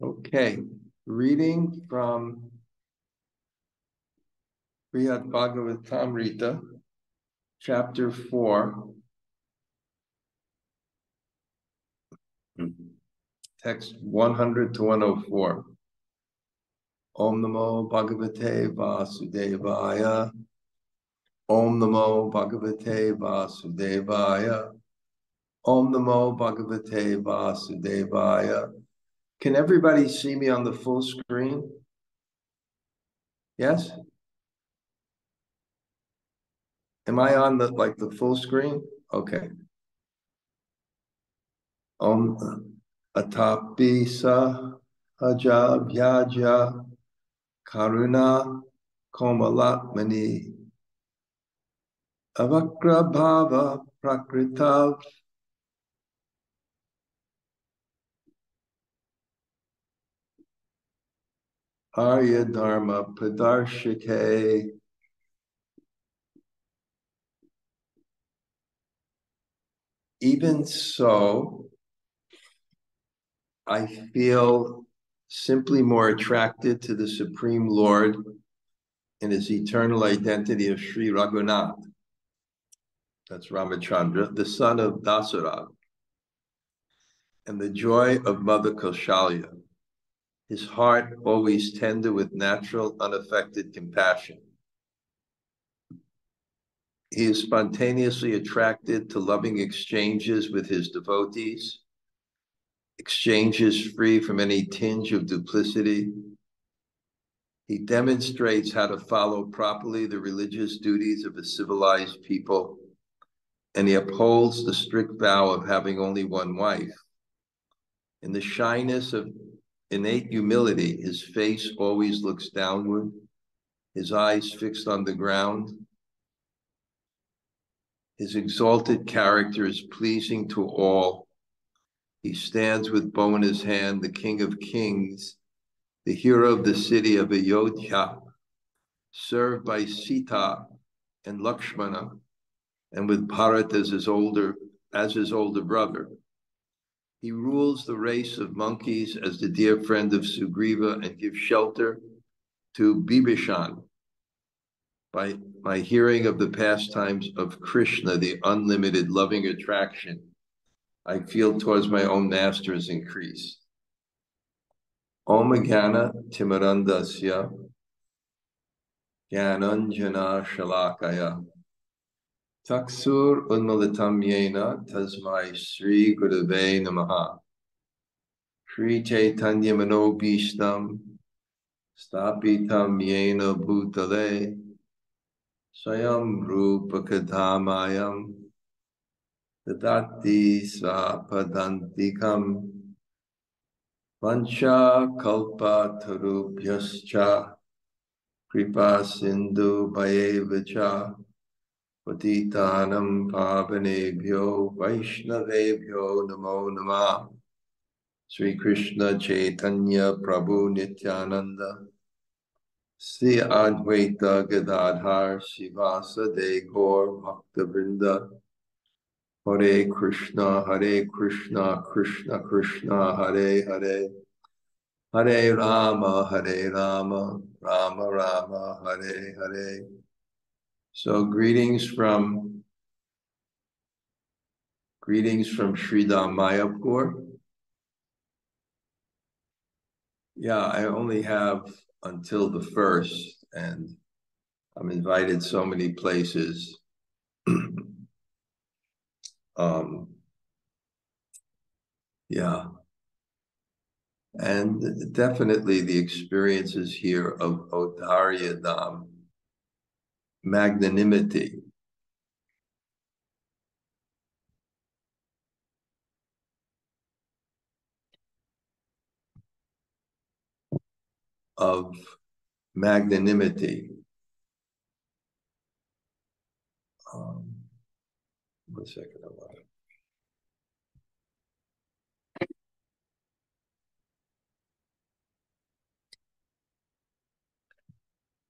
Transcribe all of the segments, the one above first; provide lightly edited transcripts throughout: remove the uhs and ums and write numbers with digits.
Okay, reading from Bṛhad-bhāgavatāmṛta, chapter 4, text 100 to 104. Om Namo Bhagavate Vasudevaya. Om Namo Bhagavate Vasudevaya. Om Namo Bhagavate Vasudevaya. Can everybody see me on the full screen? Yes? Am I on the full screen? Okay. Om athāpi sahajāvyāja karuṇā-komalātmani avakra-bhāva-prakṛtāv ārya-dharma-pradarśake. Even so, I feel simply more attracted to the Supreme Lord in his eternal identity of Śrī Raghunātha. That's Ramachandra, the son of Daṣarathātmaje, and the joy of Mother Kauśalyā. His heart always tender with natural, unaffected compassion. He is spontaneously attracted to loving exchanges with his devotees, exchanges free from any tinge of duplicity. He demonstrates how to follow properly the religious duties of a civilized people, and he upholds the strict vow of having only one wife. In the shyness of innate humility, his face always looks downward, his eyes fixed on the ground. His exalted character is pleasing to all. He stands with bow in his hand, the King of Kings, the hero of the city of Ayodhya, served by Sītā and Lakṣmaṇa, and with Bharata as his older brother. He rules the race of monkeys as the dear friend of sugrīve and gives shelter to vibhīṣaṇāśrite. By hearing of the pastimes of Krishna, the unlimited loving attraction I feel towards my own master is increased. Om Jnana-timirandasya Jnana-njana-shalakaya Taksur unmilitam yena tasmai Śrī Gurave namaha. Śrī Chaitanya manobhishtam stapitam yena bhutale Swayam Rupa Kadhamayam Dadati Svapadantikam Vancha Kalpa Tarubhyascha Kripa Sindhu Bhayevacha Patitanam Pavanebhyo Vaishnavebhyo Namo Namah. Sri Krishna Chaitanya Prabhu Nityananda Sri Advaita Gadadhar Sivasade Gaur Bhakta Vrinda. Hare Krishna, Krishna Krishna, Hare Hare, Hare Rama, Rama Rama, Hare Hare. So greetings from Śrī Mayapur. Yeah, I only have until the 1st, and I'm invited so many places. Yeah. And definitely the experiences here of Ārya-dharma, magnanimity, of magnanimity. One second, I want to.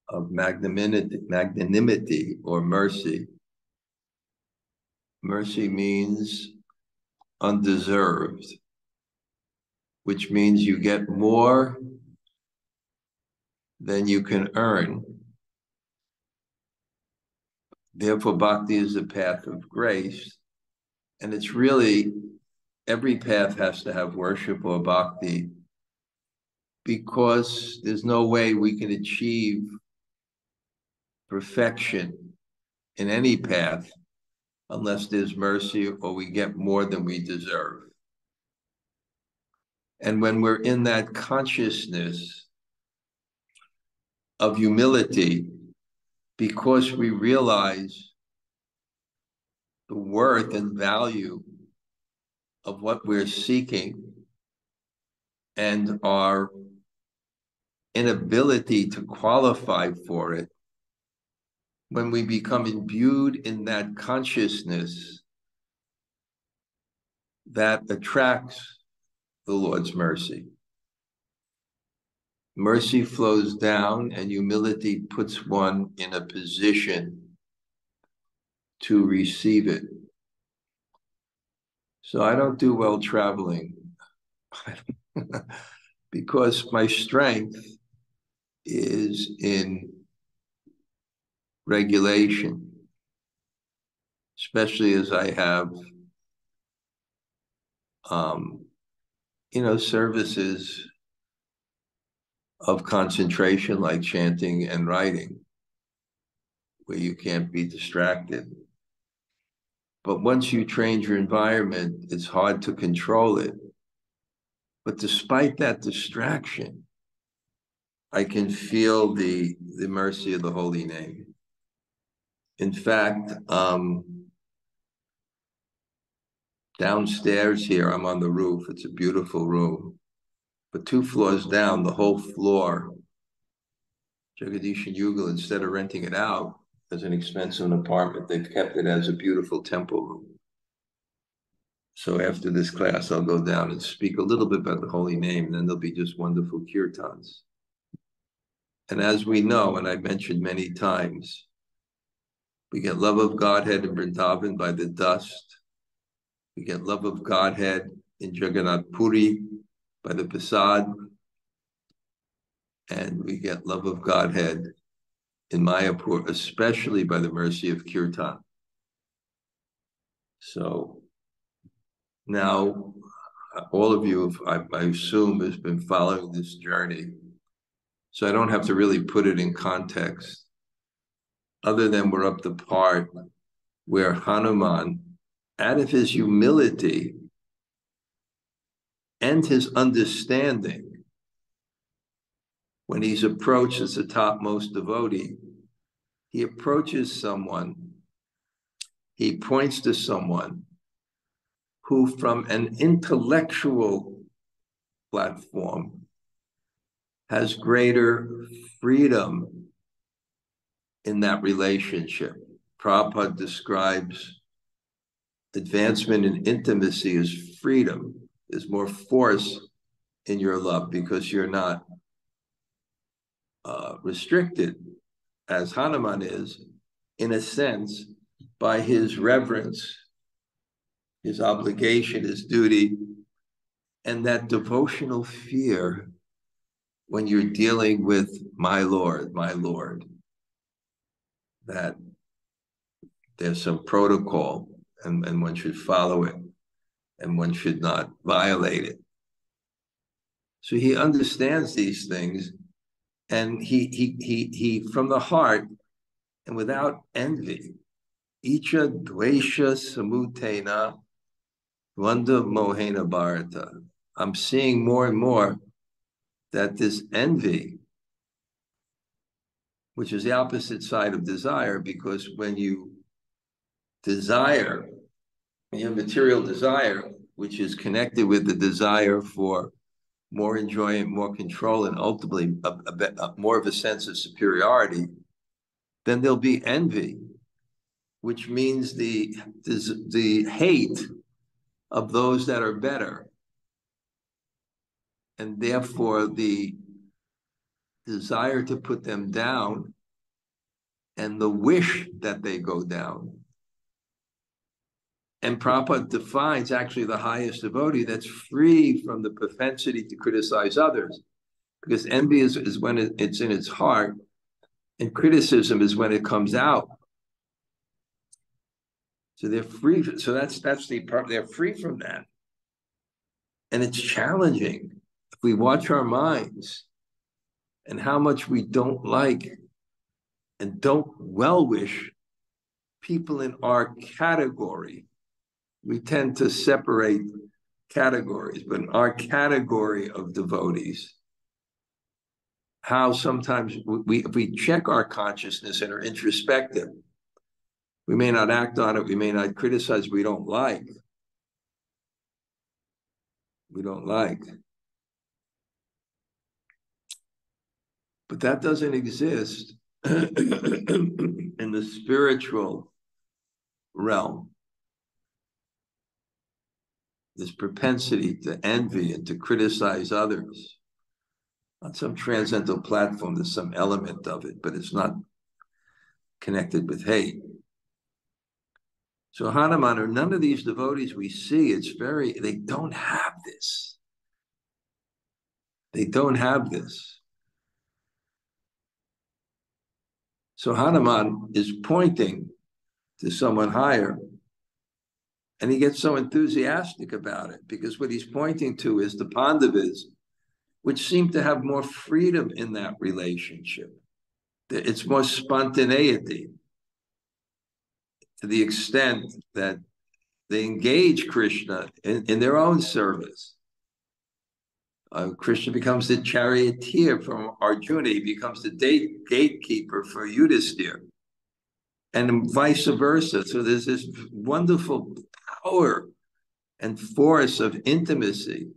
Of magnanimity or mercy. Mercy means undeserved. which means you get more than you can earn. Therefore, bhakti is the path of grace. And it's really, every path has to have worship or bhakti, because there's no way we can achieve perfection in any path unless there's mercy or we get more than we deserve. And when we're in that consciousness of humility, because we realize the worth and value of what we're seeking and our inability to qualify for it, when we become imbued in that consciousness, that attracts the Lord's mercy. Mercy flows down, and humility puts one in a position to receive it. So I don't do well traveling because my strength is in regulation, especially as I have, services of concentration like chanting and writing, where you can't be distracted. But once you train your environment, it's hard to control it. But despite that distraction, I can feel the mercy of the holy name. In fact, downstairs here, I'm on the roof. It's a beautiful room. But 2 floors down, the whole floor, Jagadish and Yugal, instead of renting it out as an expensive apartment, they've kept it as a beautiful temple room. So after this class, I'll go down and speak a little bit about the holy name, and then there'll be just wonderful kirtans. And as we know, and I've mentioned many times, we get love of Godhead in Vrindavan by the dust. We get love of Godhead in Jagannath Puri by the prasad. And we get love of Godhead in Mayapur, especially by the mercy of kirtan. So now, all of you, I assume, has been following this journey. So I don't have to really put it in context, other than we're up the part where Hanuman, out of his humility and his understanding, when he's approached as the topmost devotee, he approaches someone, he points to someone who, from an intellectual platform, has greater freedom in that relationship. Prabhupada describes advancement in intimacy as freedom. There's more force in your love because you're not restricted, as Hanuman is, in a sense, by his reverence, his obligation, his duty, and that devotional fear when you're dealing with my Lord, that there's some protocol and one should follow it and one should not violate it. So he understands these things, and he from the heart and without envy, icha dvesha samutena dvanda mohena bharata. I'm seeing more and more that this envy, which is the opposite side of desire, because when you desire, when you have material desire, which is connected with the desire for more enjoyment, more control, and ultimately more of a sense of superiority, then there'll be envy, which means the hate of those that are better, and therefore the desire to put them down and the wish that they go down. And Prabhupada defines actually the highest devotee that's free from the propensity to criticize others. Because envy is when it's in its heart, and criticism is when it comes out. So they're free. So that's the part. They're free from that. And it's challenging if we watch our minds and how much we don't like and don't well wish people in our category. We tend to separate categories, but in our category of devotees, how sometimes if we check our consciousness and are introspective, we may not act on it, we may not criticize, we don't like. We don't like. But that doesn't exist in the spiritual realm. This propensity to envy and to criticize others. On some transcendental platform, there's some element of it, but it's not connected with hate. So Hanuman, or none of these devotees we see, they don't have this. They don't have this. So Hanuman is pointing to someone higher, and he gets so enthusiastic about it because what he's pointing to is the Pandavas, which seem to have more freedom in that relationship. It's more spontaneity to the extent that they engage Krishna in their own service. Krishna becomes the charioteer from Arjuna. He becomes the gatekeeper for Yudhisthira, and vice versa. So there's this wonderful power and force of intimacy,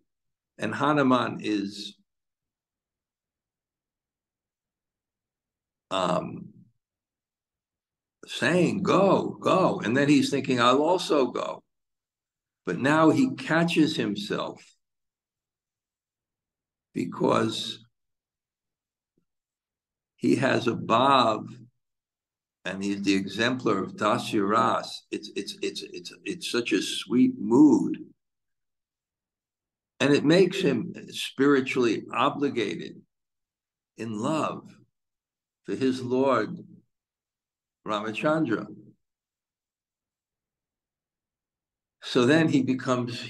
and Hanuman is saying, go, go. And then he's thinking, I'll also go. But now he catches himself because he has a bhav, and he's the exemplar of daśarathātmaje. It's such a sweet mood. And it makes him spiritually obligated in love for his Lord Ramachandra. So then he becomes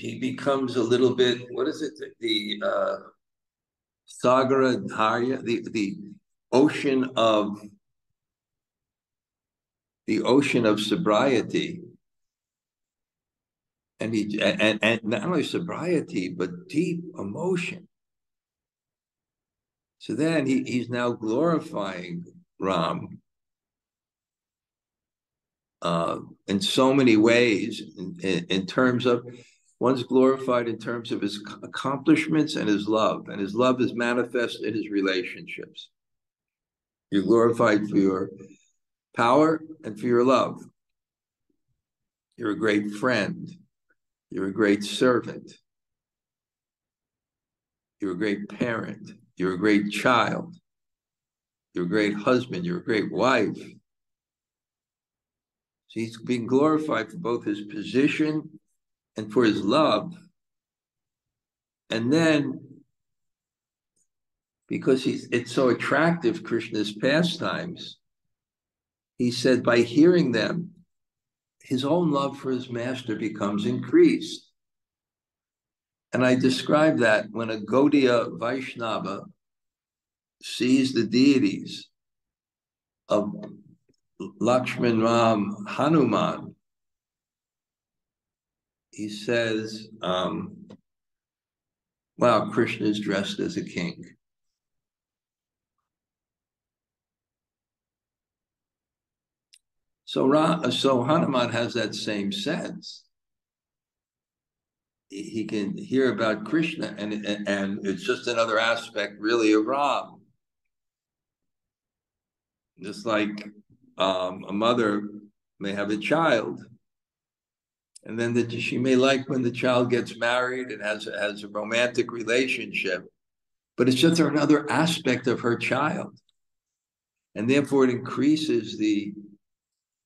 a little bit, what is it? The Sagara-dharya, the ocean of sobriety. And not only sobriety, but deep emotion. So then he's now glorifying Ram in so many ways, in terms of, one's glorified in terms of his accomplishments and his love is manifest in his relationships. You're glorified for your power and for your love. You're a great friend. You're a great servant. You're a great parent. You're a great child. You're a great husband. You're a great wife. So he's being glorified for both his position and for his love. And then, because it's so attractive, Krishna's pastimes, he said by hearing them, his own love for his master becomes increased. And I describe that when a Gaudiya Vaishnava sees the deities of Lakshman, Ram, Hanuman, he says, wow, Krishna is dressed as a king. So Hanuman has that same sense. He can hear about Krishna, and it's just another aspect, really, of Ram. Just like a mother may have a child, and then she may like when the child gets married and has a romantic relationship, but it's just another aspect of her child, and therefore it increases the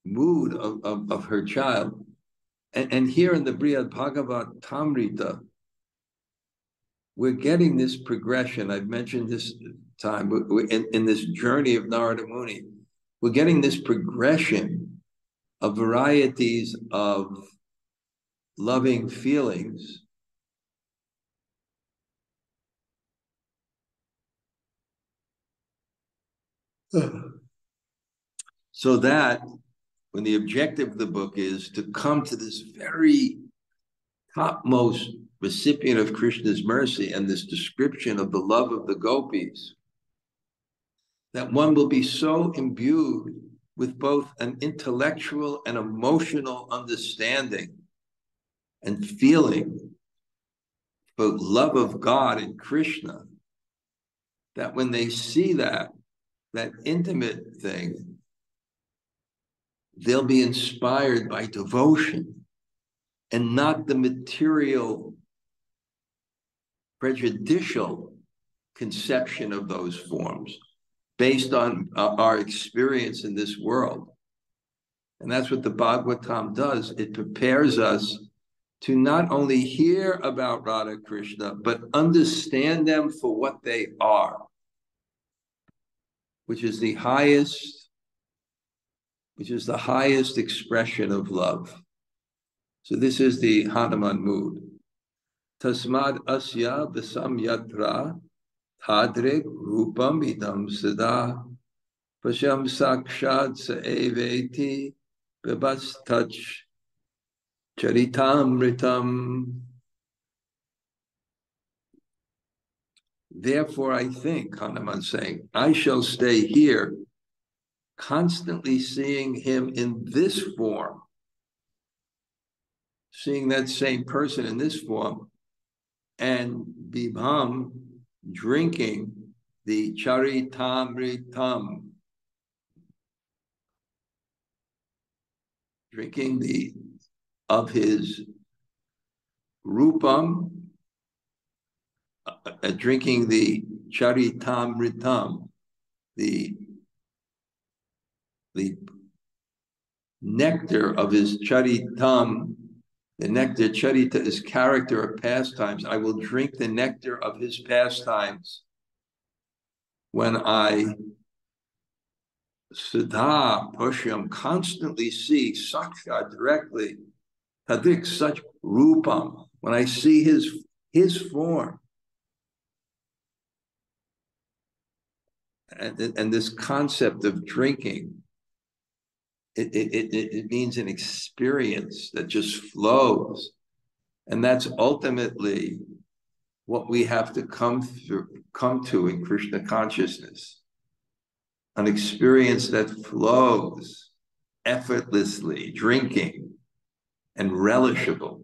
mood of her child. And here in the Bṛhad-bhāgavatāmṛta, we're getting this progression. I've mentioned this time in this journey of Narada Muni. We're getting this progression of varieties of loving feelings so that when the objective of the book is to come to this very topmost recipient of Krishna's mercy and this description of the love of the gopis, that one will be so imbued with both an intellectual and emotional understanding and feeling for love of God and Krishna, that when they see that intimate thing, they'll be inspired by devotion and not the material, prejudicial conception of those forms based on our experience in this world. And that's what the Bhagavatam does. It prepares us to not only hear about Radha Krishna, but understand them for what they are, which is the highest expression of love. So this is the Hanuman mood. Tasmad asya visam yatra tadrik rupam idam sadā pasham sakshad saeveti bibastach charitamritam. Therefore, I think, Hanuman saying, I shall stay here, constantly seeing him in this form, seeing that same person in this form, and bibham, drinking the charitamritam, drinking of his rupam, drinking the charitamritam, the nectar of his charitam. The nectar, charita, is character of pastimes. I will drink the nectar of his pastimes when I sadā pashyam, constantly see sakshat, directly, tadik, such rupam, when I see his form. And this concept of drinking, it means an experience that just flows. And that's ultimately what we have to come to in Krishna consciousness. An experience that flows effortlessly, drinking and relishable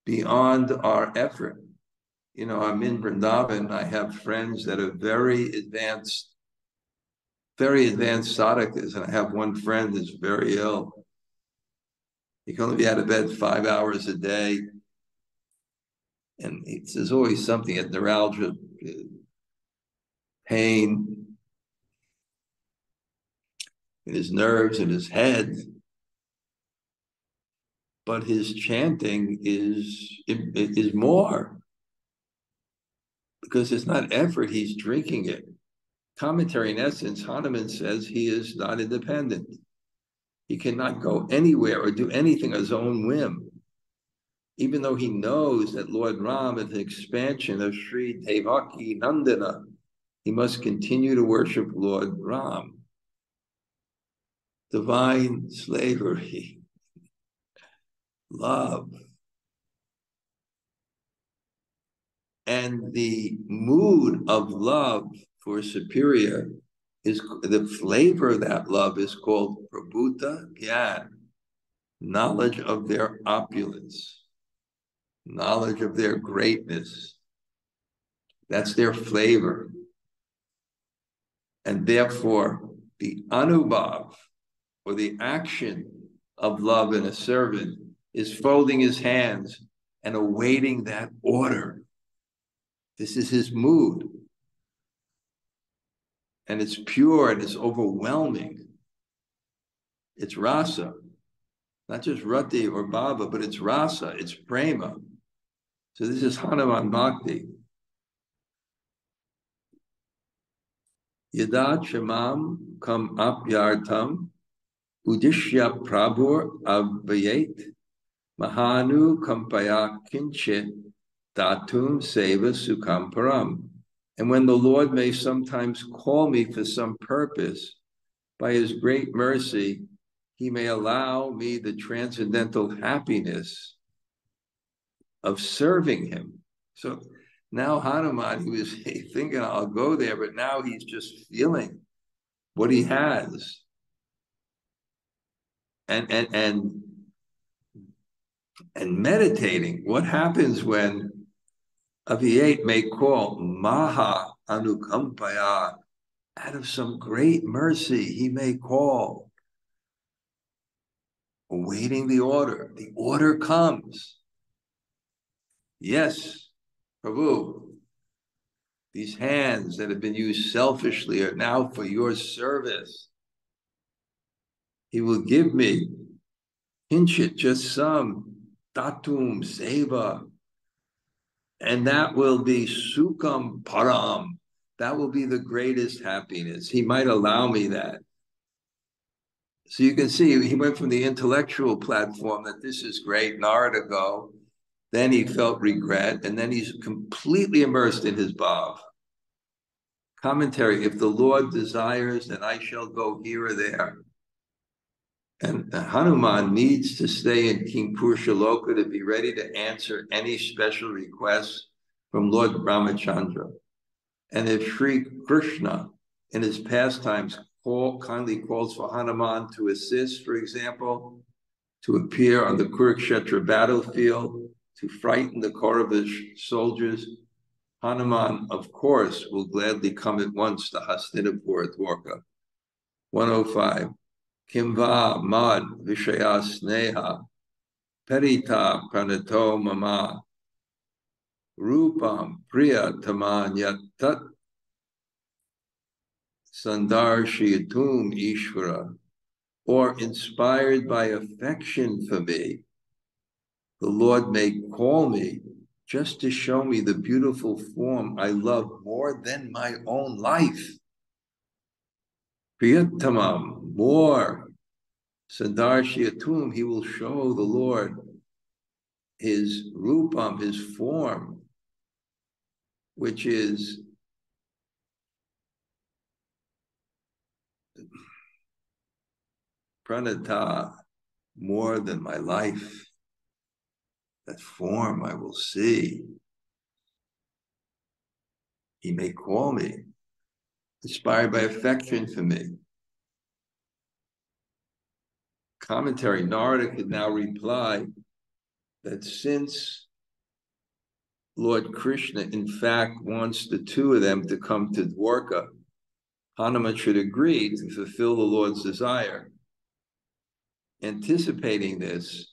beyond our effort. You know, I'm in Vrindavan, I have friends that are very advanced sadhakas, and I have one friend that's very ill. He can only be out of bed 5 hours a day. And there's always something at neuralgia, pain in his nerves, in his head. But his chanting is more, because it's not effort, he's drinking it. Commentary, in essence, Hanuman says he is not independent. He cannot go anywhere or do anything on his own whim, even though he knows that Lord Ram is an expansion of Śrī Devaki-nandana. He must continue to worship Lord Ram. Divine slavery, love. And the mood of love for superior is, the flavor of that love is called prabhuta gyan, knowledge of their opulence, knowledge of their greatness. That's their flavor. And therefore, the anubhav, or the action of love in a servant, is folding his hands and awaiting that order. This is his mood. And it's pure and it's overwhelming. It's rasa. Not just rati or bhava, but it's rasa, it's prema. So this is Hanuman Bhakti. Yada Shamam kam apyartam udishya prabhur avayet mahanu kampaya kinchit datum seva sukham param. And when the Lord may sometimes call me for some purpose, by his great mercy, he may allow me the transcendental happiness of serving him. So now Hanuman, he was thinking, I'll go there, but now he's just feeling what he has. And meditating. What happens when Aviyate may call mahā-anukampaya, out of some great mercy, he may call, awaiting the order. The order comes. Yes, Prabhu, these hands that have been used selfishly are now for your service. He will give me, kinchit, just some, datum, seva, and that will be sukham param. That will be the greatest happiness. He might allow me that. So you can see, he went from the intellectual platform that this is great, Narada go. Then he felt regret, and then he's completely immersed in his bhav. Commentary, if the Lord desires, then I shall go here or there. And Hanuman needs to stay in King Purushaloka to be ready to answer any special requests from Lord Ramachandra. And if Sri Krishna in his pastimes kindly calls for Hanuman to assist, for example, to appear on the Kurukshetra battlefield, to frighten the Kaurava soldiers, Hanuman, of course, will gladly come at once to Hastinapur at Dwarka. 105. Kimva mad vishaya sneha perita pranato mama rupam priya tamanyat tat sandarshiyatum ishvara, or inspired by affection for me, the Lord may call me just to show me the beautiful form I love more than my own life. Priyatamam, more. Sandarshiyatum, he will show the Lord his rupam, his form, which is pranata, more than my life. That form I will see. He may call me, inspired by affection for me. Commentary, Narada could now reply that since Lord Krishna, in fact, wants the two of them to come to Dwarka, Hanuman should agree to fulfill the Lord's desire. Anticipating this,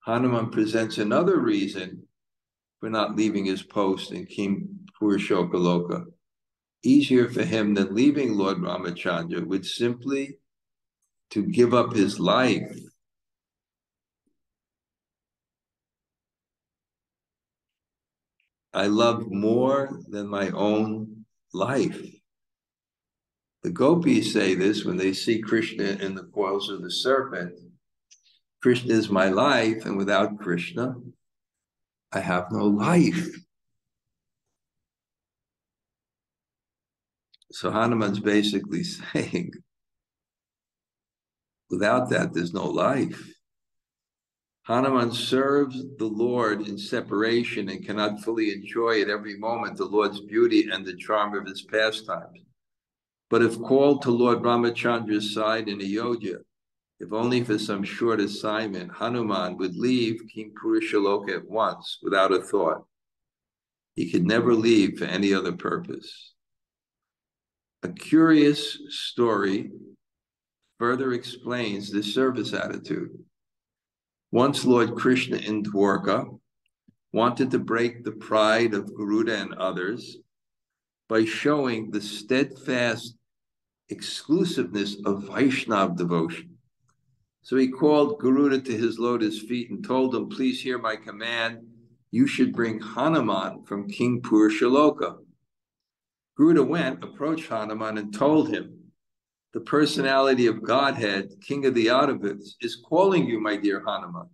Hanuman presents another reason for not leaving his post in King Purushaloka. Easier for him than leaving Lord Ramachandra would simply to give up his life. I love more than my own life. The gopis say this when they see Krishna in the coils of the serpent. Krishna is my life, and without Krishna, I have no life. So Hanuman's basically saying, without that, there's no life. Hanuman serves the Lord in separation and cannot fully enjoy at every moment the Lord's beauty and the charm of his pastimes. But if called to Lord Ramachandra's side in Ayodhya, if only for some short assignment, Hanuman would leave King Purushaloka at once without a thought. He could never leave for any other purpose. A curious story further explains this service attitude. Once Lord Krishna in Dwarka wanted to break the pride of Garuda and others by showing the steadfast exclusiveness of Vaishnava devotion. So he called Garuda to his lotus feet and told him, please hear my command. You should bring Hanuman from King Purushaloka. Garuda went, approached Hanuman, and told him, the personality of Godhead, King of the Yadavas, is calling you, my dear Hanuman.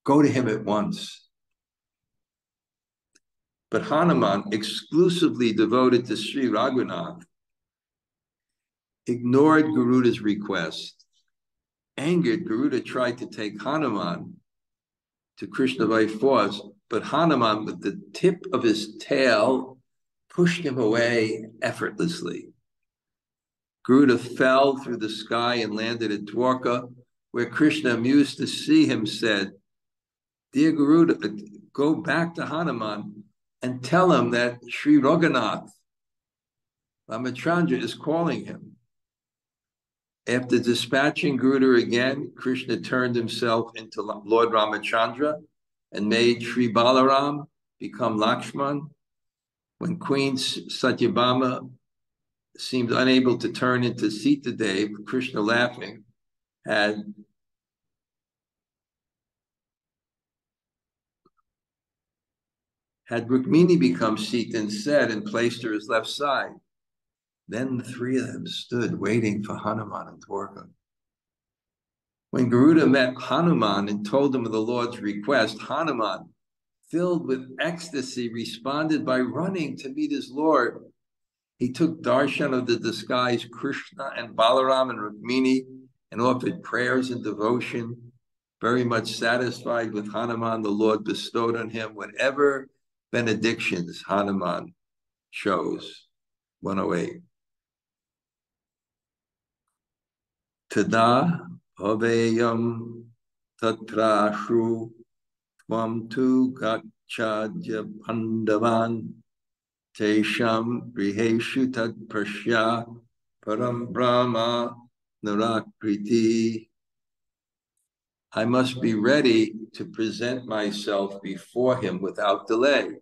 Go to him at once. But Hanuman, exclusively devoted to Śrī Raghunātha, ignored Garuda's request. Angered, Garuda tried to take Hanuman to Krishna by force, but Hanuman, with the tip of his tail, pushed him away effortlessly. Garuda fell through the sky and landed at Dwarka, where Krishna, amused to see him, said, dear Garuda, go back to Hanuman and tell him that Śrī Raghunātha, Ramachandra, is calling him. After dispatching Garuda again, Krishna turned himself into Lord Ramachandra and made Sri Balaram become Lakshman. When Queen Satyabhama seemed unable to turn into Sīta, Krishna, laughing, had Rukmini become Sīta instead and placed her his left side. Then the three of them stood waiting for Hanuman and Dwarka. When Garuda met Hanuman and told him of the Lord's request, Hanuman, filled with ecstasy, responded by running to meet his Lord. He took darshan of the disguised Krishna and Balaram and Rukmini and offered prayers and devotion. Very much satisfied with Hanuman, the Lord bestowed on him whatever benedictions Hanuman chose. 108. Tada bhaveyam tatrashu tvam tu gacchadya pandavan tesham briheshu tad prashya param brahma narakriti. I must be ready to present myself before him without delay,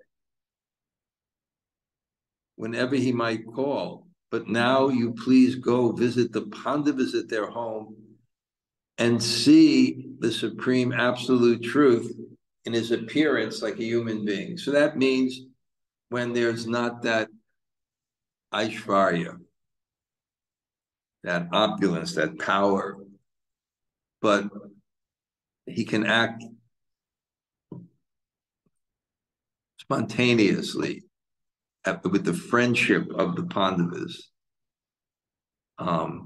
whenever he might call. But now you please go visit the Pandavas at their home and see the supreme absolute truth in his appearance like a human being. So that means when there's not that Aishvarya, that opulence, that power, but he can act spontaneously with the friendship of the Pandavas. It's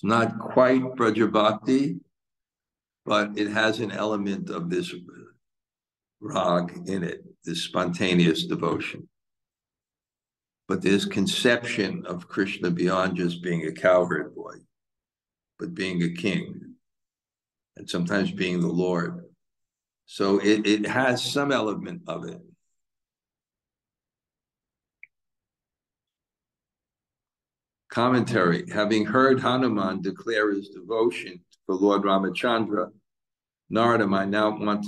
not quite Braja Bhakti, but it has an element of this rag in it, this spontaneous devotion. But there's conception of Krishna beyond just being a cowherd boy, but being a king, and sometimes being the Lord. So it has some element of it. Commentary: having heard Hanuman declare his devotion for Lord Ramachandra, Narada might not want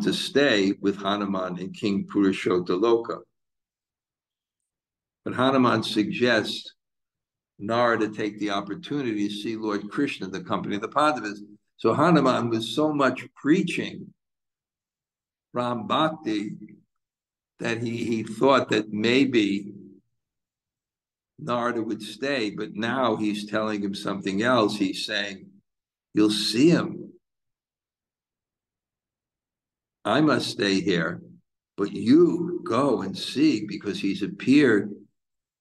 to stay with Hanuman in King Purushaloka. But Hanuman suggests Narada take the opportunity to see Lord Krishna in the company of the Pandavas. So Hanuman was so much preaching Ram Bhakti that he thought that maybe Narada would stay, but now he's telling him something else. He's saying, you'll see him. I must stay here, but you go and see, because he's appeared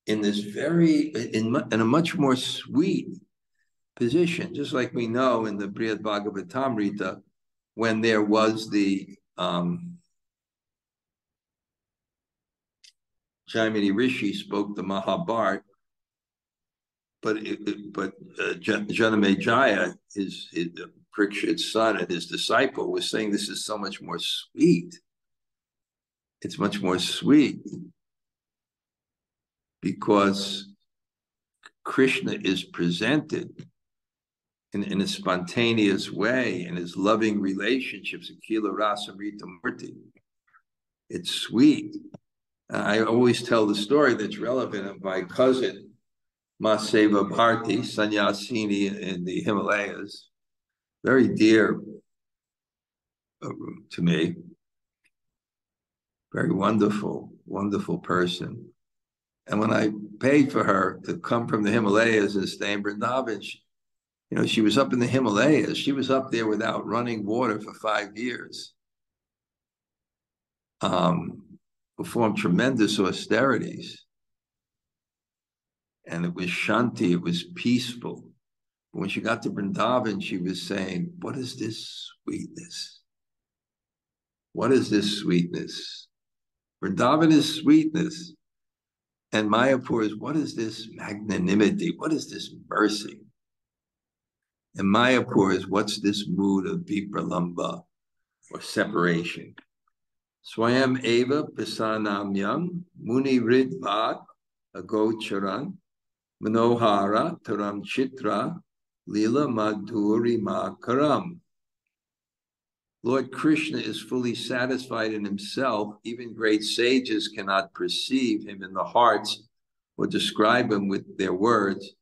in this in a much more sweet position, just like we know in the Bṛhad-bhāgavatāmṛta, when there was the Jaimini Rishi spoke the Mahabharata, but Janamejaya, his Parikshit's son and his disciple, was saying this is so much more sweet. It's much more sweet because Krishna is presented in a spontaneous way in his loving relationships. Akila Rasamrita Murti. It's sweet. I always tell the story that's relevant of my cousin Mahaseva Bharti, sannyasini in the Himalayas, very dear to me, very wonderful, wonderful person. And when I paid for her to come from the Himalayas and stay in Vrindavan, she was up in the Himalayas. She was up there without running water for 5 years. Performed tremendous austerities. And it was shanti, it was peaceful. But when she got to Vrindavan, she was saying, what is this sweetness? What is this sweetness? Vrindavan is sweetness. And Mayapur is, what is this magnanimity? What is this mercy? And Mayapur is, what's this mood of vipralamba, or separation? Swayam eva prasanamyam muni ridvat agocharan manohara taram chitra lila madhuri makaram. Lord Krishna is fully satisfied in himself. Even great sages cannot perceive him in the hearts or describe him with their words.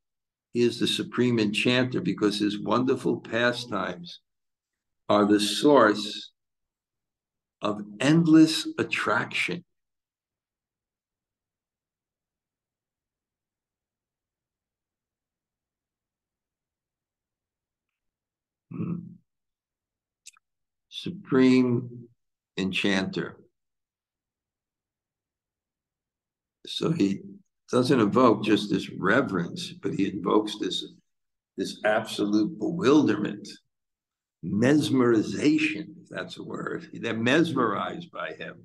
He is the supreme enchanter because his wonderful pastimes are the source of endless attraction. Supreme enchanter. So he doesn't evoke just this reverence, but he invokes this absolute bewilderment, mesmerization, if that's a word. They're mesmerized by him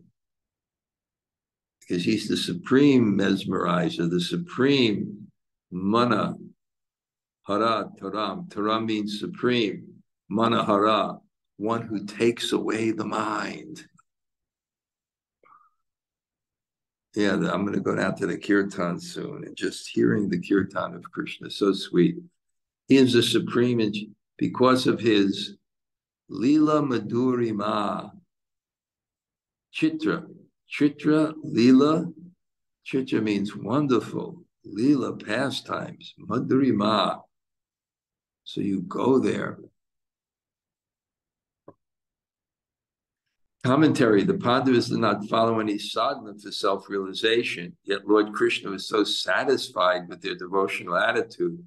because he's the supreme mesmerizer, the supreme mana hara taram. Taram means supreme. Mana hara, one who takes away the mind. Yeah, I'm going to go down to the kirtan soon, and just hearing the kirtan of Krishna is so sweet. He is the supreme, and because of his lila madhurima, chitra, lila, chitra means wonderful, lila pastimes, madhurima. So you go there. Commentary, the Pandavas did not follow any sadhana for self-realization, yet Lord Krishna was so satisfied with their devotional attitude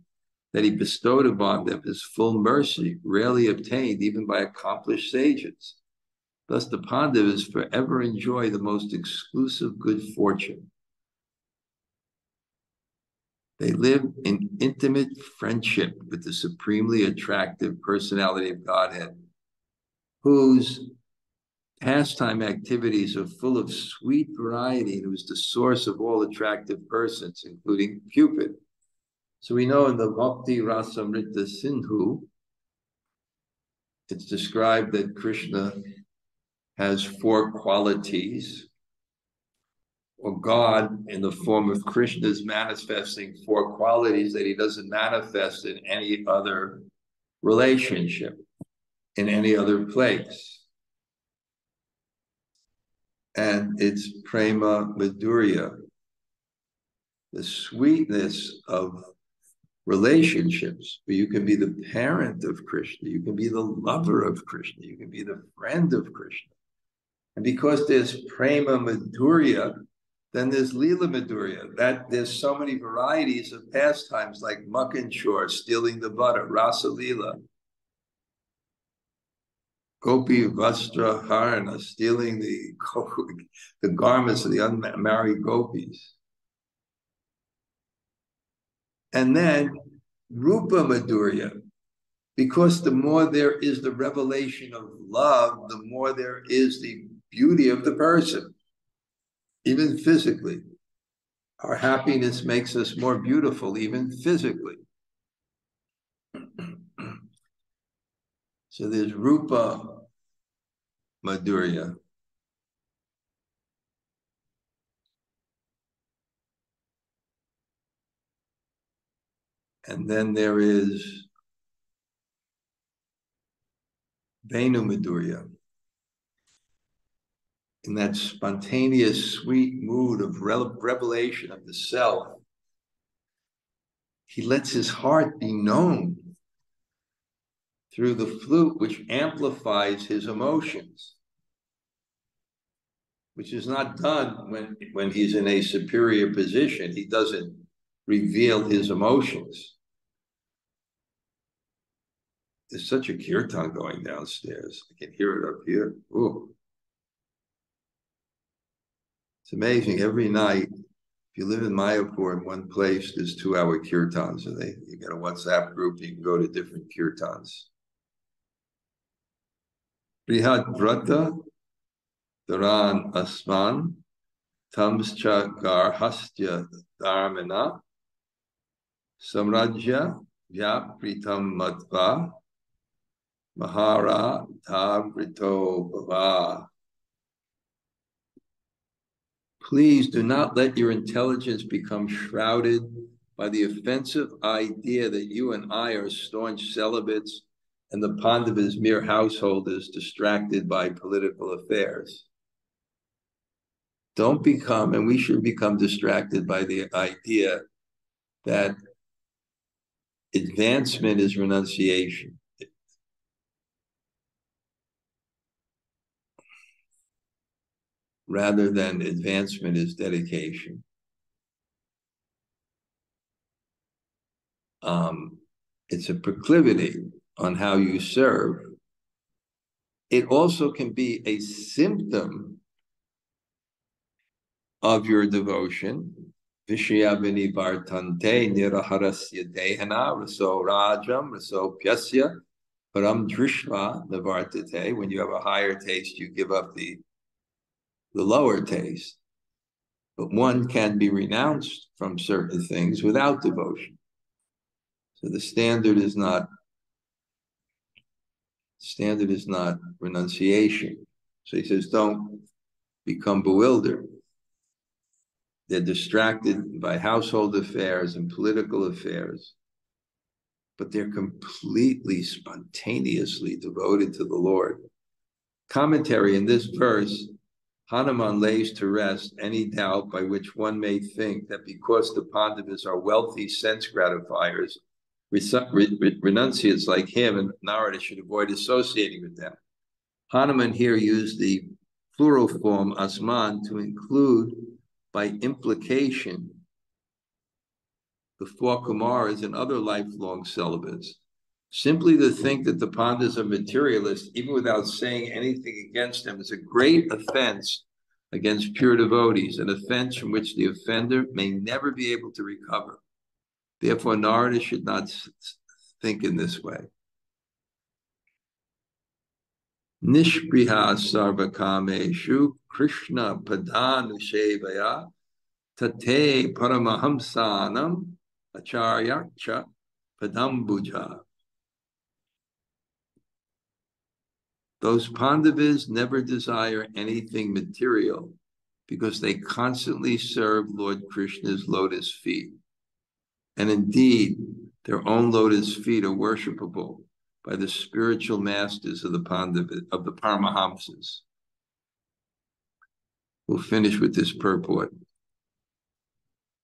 that he bestowed upon them his full mercy, rarely obtained even by accomplished sages. Thus the Pandavas forever enjoy the most exclusive good fortune. They live in intimate friendship with the supremely attractive personality of Godhead, whose pastime activities are full of sweet variety and who's the source of all attractive persons, including Cupid. So we know in the Bhakti Rasamrita Sindhu, it's described that Krishna has 4 qualities, or God in the form of Krishna is manifesting 4 qualities that he doesn't manifest in any other relationship, in any other place. And it's prema madhurya, the sweetness of relationships, where you can be the parent of Krishna, you can be the lover of Krishna, you can be the friend of Krishna. And because there's prema madhurya, then there's lila madhurya, that there's so many varieties of pastimes like mukkan chor, stealing the butter, rasa lila, gopi vastra harana, stealing the garments of the unmarried gopis. And then rupa madhurya, because the more there is the revelation of love, the more there is the beauty of the person, even physically. Our happiness makes us more beautiful, even physically. So there's rupa madhurya. And then there is venu madhurya, in that spontaneous, sweet mood of revelation of the self, he lets his heart be known through the flute, which amplifies his emotions, which is not done when he's in a superior position. He doesn't reveal his emotions. There's such a kirtan going downstairs. I can hear it up here. Ooh. It's amazing. Every night, if you live in Mayapur in one place, there's 2-hour kirtans. And you get a WhatsApp group, you can go to different kirtans. Bṛhad-bhāgavatāmṛta asman tamscha garhastya dharmana samrajya vyapritam matva mahā-rājādhirāje. Please do not let your intelligence become shrouded by the offensive idea that you and I are staunch celibates and the Pandavas mere householders distracted by political affairs. Don't become, and we should become distracted by the idea that advancement is renunciation. Rather than advancement is dedication. It's a proclivity on how you serve. It also can be a symptom of your devotion. Vishya-vini vartante niraharasya dehana raso rajam raso pyasya param drishva navartate. When you have a higher taste, you give up the lower taste. But one can be renounced from certain things without devotion. So the standard is not renunciation. So he says, don't become bewildered. They're distracted by household affairs and political affairs, but they're completely spontaneously devoted to the Lord. Commentary in this verse, Hanuman lays to rest any doubt by which one may think that because the Pandavas are wealthy sense gratifiers, renunciates like him and Narada should avoid associating with them. Hanuman here used the plural form asman to include by implication the 4 Kumaras and other lifelong celibates. Simply to think that the Pandavas are materialists, even without saying anything against them, is a great offense against pure devotees, an offense from which the offender may never be able to recover. Therefore, Narada should not think in this way. Nishpriha sarvakameshu Krishna padanusevaya tate paramahamsanam acharyacha padambuja. Those Pandavas never desire anything material because they constantly serve Lord Krishna's lotus feet. And indeed, their own lotus feet are worshipable by the spiritual masters of the Paramahamsas. We'll finish with this purport.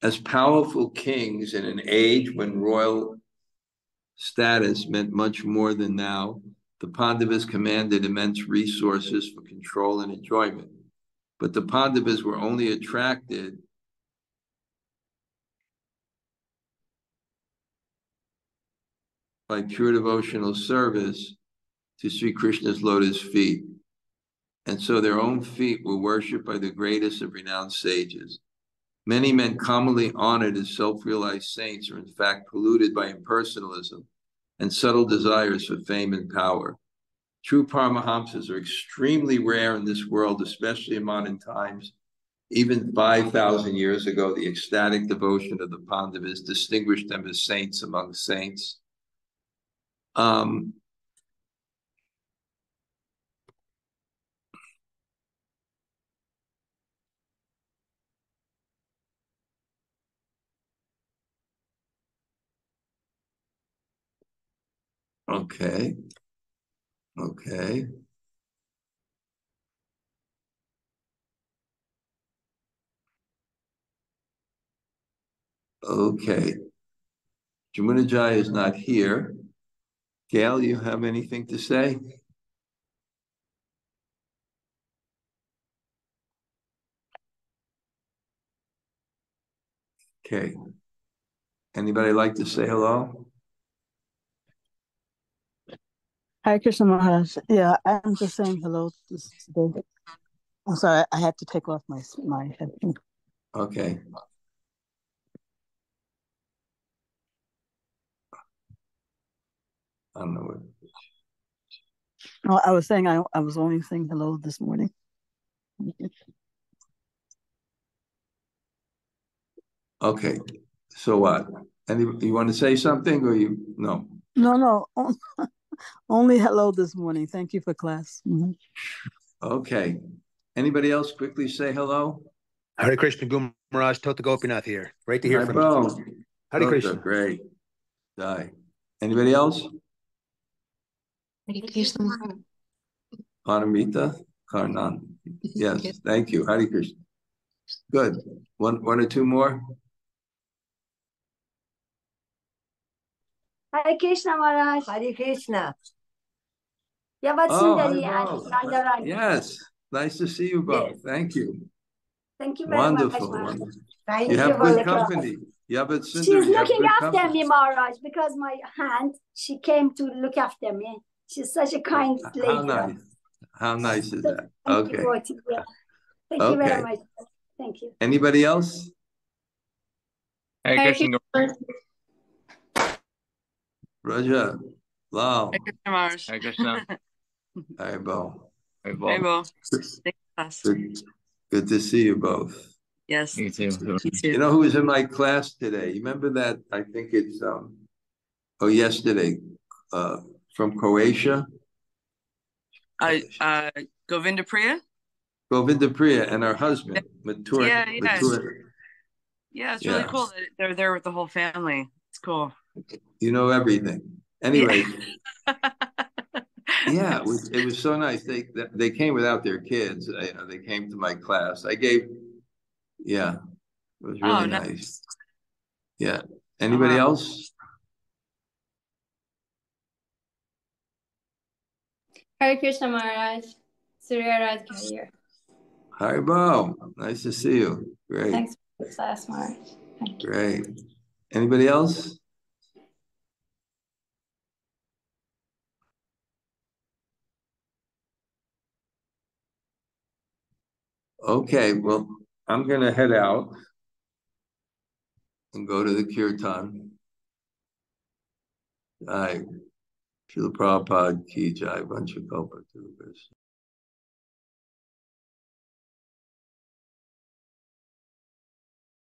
As powerful kings in an age when royal status meant much more than now, the Pandavas commanded immense resources for control and enjoyment. But the Pandavas were only attracted by pure devotional service to Sri Krishna's lotus feet. And so their own feet were worshipped by the greatest of renowned sages. Many men commonly honored as self-realized saints are in fact polluted by impersonalism and subtle desires for fame and power. True Paramahamsas are extremely rare in this world, especially in modern times. Even 5,000 years ago, the ecstatic devotion of the Pandavas distinguished them as saints among saints. Okay. Jamunajaya is not here. Gail, you have anything to say? Okay. Anybody like to say hello? Hare Krishna Maharaj. Yeah, I'm just saying hello this day. I'm sorry, I had to take off my headphone. Okay. I don't know what. No, I was saying I was only saying hello this morning. Okay. So what? You want to say something or you no? No. Only hello this morning. Thank you for class. Mm-hmm. Okay. Anybody else quickly say hello? Hare Krishna, Guru Maharaj, Tota Gopinath here. Great to hear from you. Hare Tota, Krishna. great. Die. Anybody else? Hare Krishna. Paramita? Karnan. Yes, thank you. Hare Krishna. Good. One or two more? Hare Krishna Maharaj. Hare Krishna. Yes. Nice to see you both. Yes. Thank you. Thank you very much, Wonderful. Maharaj. Thank You you have for good the class. company. She's looking after me, Maharaj, because my aunt, she came to look after me. She's such a kind lady. How nice. How nice is that? Thank Okay. you, yeah. Thank you very much. Thank you. Anybody else? Hare Krishna. Raja, Lal, Hare Krishna Maharaj. Hare Krishna. Haribo. Good to see you both. Yes. You too. You too. You know who was in my class today? You remember that? I think it's yesterday, from Croatia. Govinda Priya? Govinda Priya and her husband, Matur. Yeah, it's really cool that they're there with the whole family. It's cool. You know everything. Anyway, yeah, it was so nice. They came without their kids. They came to my class. It was really nice. Yeah. Anybody else? Hare Krishna Maharaj. Śrī Raghunātha here. Haribo. Nice to see you. Great. Thanks for the class, Maharaj. Thank you. Great. Anybody else? Okay, well, I'm going to head out and go to the kirtan. Jai. Srila Prabhupada ki jai. Vancha kalpa.